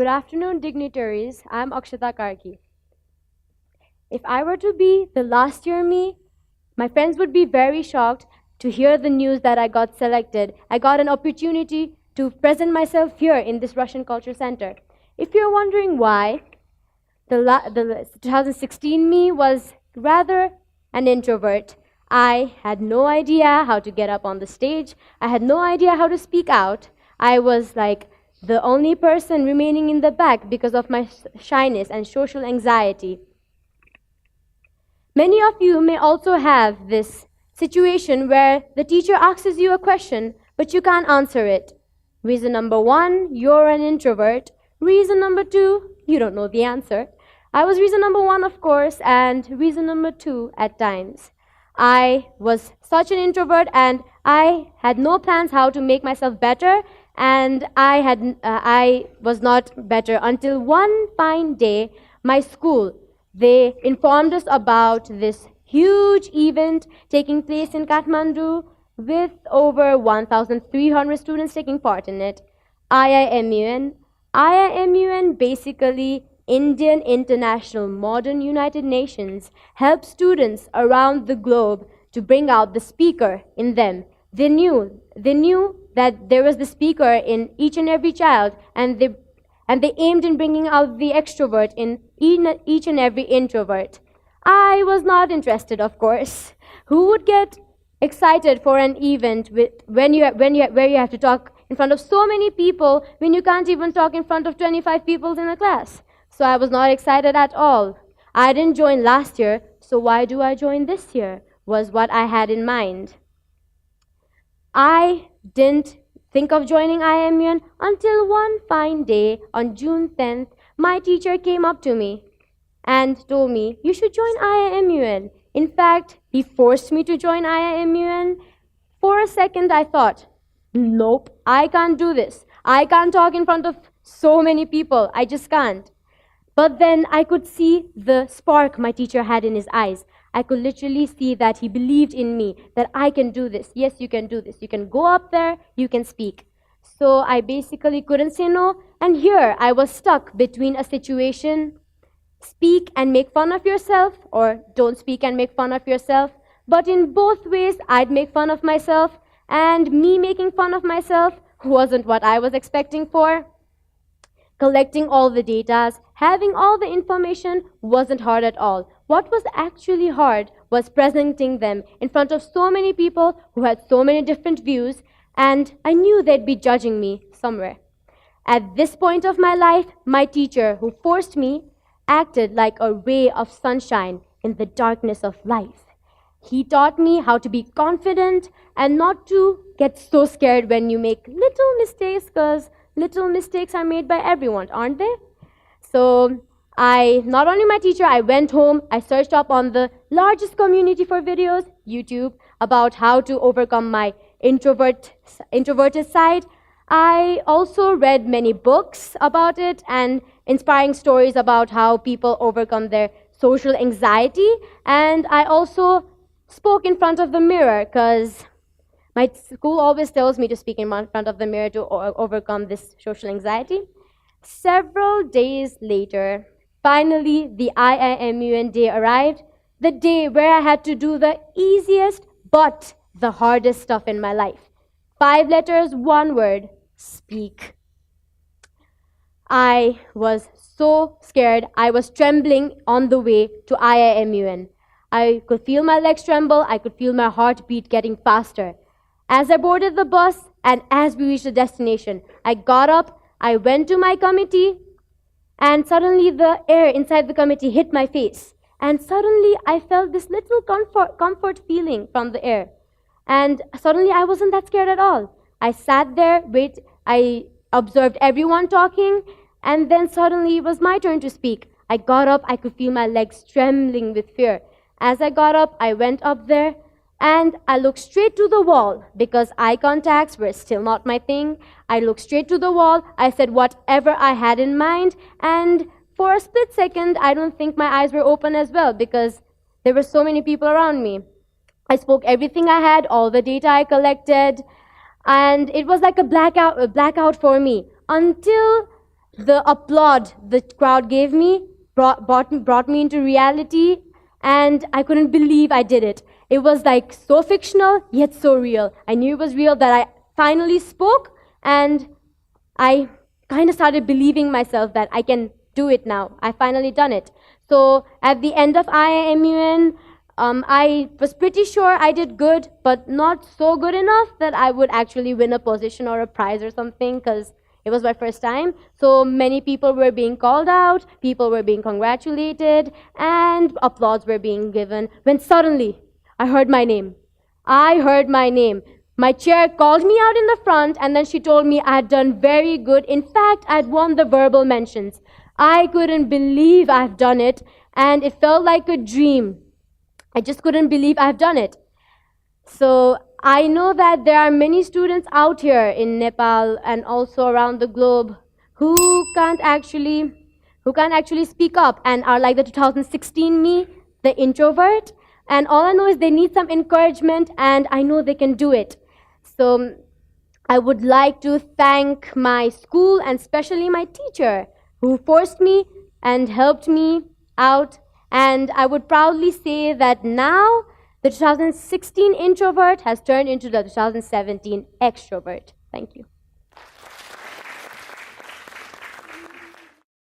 Good afternoon, dignitaries. I'm Akshyata Karki. If I were to be the last year me, my friends would be very shocked to hear the news that I got selected. I got an opportunity to present myself here in this Russian Culture Center. If you're wondering why, the 2016 me was rather an introvert. I had no idea how to get up on the stage. I had no idea how to speak out. I was like the only person remaining in the back because of my shyness and social anxiety. Many of you may also have this situation where the teacher asks you a question, but you can't answer it. Reason number one, you're an introvert. Reason number two, you don't know the answer. I was reason number one, of course, and reason number two at times. I was such an introvert and I had no plans how to make myself better, and I was not better until one fine day, my school, they informed us about this huge event taking place in Kathmandu with over 1,300 students taking part in it. IIMUN. IIMUN basically Indian International Modern United Nations helps students around the globe to bring out the speaker in them. They knew that there was the speaker in each and every child, and they aimed in bringing out the extrovert in each and every introvert. I was not interested, of course. Who would get excited for an event where you have to talk in front of so many people when you can't even talk in front of 25 people in a class? So I was not excited at all. I didn't join last year, so why do I join this year? Was what I had in mind. I didn't think of joining IIMUN until one fine day on June 10th, my teacher came up to me and told me, you should join IIMUN. In fact, he forced me to join IIMUN. For a second, I thought, nope, I can't do this. I can't talk in front of so many people. I just can't. But then I could see the spark my teacher had in his eyes. I could literally see that he believed in me, that I can do this. Yes, you can do this. You can go up there, you can speak. So I basically couldn't say no. And here I was stuck between a situation, speak and make fun of yourself, or don't speak and make fun of yourself. But in both ways, I'd make fun of myself, and me making fun of myself wasn't what I was expecting for. Collecting all the data, having all the information wasn't hard at all. What was actually hard was presenting them in front of so many people who had so many different views, and I knew they'd be judging me somewhere. At this point of my life, my teacher, who forced me, acted like a ray of sunshine in the darkness of life. He taught me how to be confident and not to get so scared when you make little mistakes, because little mistakes are made by everyone, aren't they? So not only my teacher, I went home, I searched up on the largest community for videos, YouTube, about how to overcome my introverted side. I also read many books about it and inspiring stories about how people overcome their social anxiety. And I also spoke in front of the mirror because my school always tells me to speak in front of the mirror to overcome this social anxiety. Several days later, finally, the IIMUN day arrived, the day where I had to do the easiest but the hardest stuff in my life. 5 letters, 1 word, speak. I was so scared. I was trembling on the way to IIMUN. I could feel my legs tremble. I could feel my heartbeat getting faster. As I boarded the bus and as we reached the destination, I got up, I went to my committee, and suddenly the air inside the committee hit my face. And suddenly I felt this little comfort feeling from the air. And suddenly I wasn't that scared at all. I sat there, I observed everyone talking, and then suddenly it was my turn to speak. I got up, I could feel my legs trembling with fear. As I got up, I went up there, and I looked straight to the wall because eye contacts were still not my thing. I looked straight to the wall. I said whatever I had in mind, and for a split second, I don't think my eyes were open as well because there were so many people around me. I spoke everything I had, all the data I collected, and it was like a blackout for me until The applaud the crowd gave me brought me into reality, and I couldn't believe I did it. It was like so fictional, yet so real. I knew it was real that I finally spoke, and I kind of started believing myself that I can do it now. I finally done it. So at the end of IIMUN, I was pretty sure I did good, but not so good enough that I would actually win a position or a prize or something, because it was my first time. So many people were being called out, people were being congratulated, and applause were being given, when suddenly I heard my name. I heard my name. My chair called me out in the front, and then she told me I had done very good. In fact, I'd won the verbal mentions. I couldn't believe I've done it, and it felt like a dream. I just couldn't believe I've done it. So I know that there are many students out here in Nepal and also around the globe who can't actually speak up and are like the 2016 me, the introvert. And all I know is they need some encouragement, and I know they can do it. So I would like to thank my school and especially my teacher who forced me and helped me out. And I would proudly say that now the 2016 introvert has turned into the 2017 extrovert. Thank you.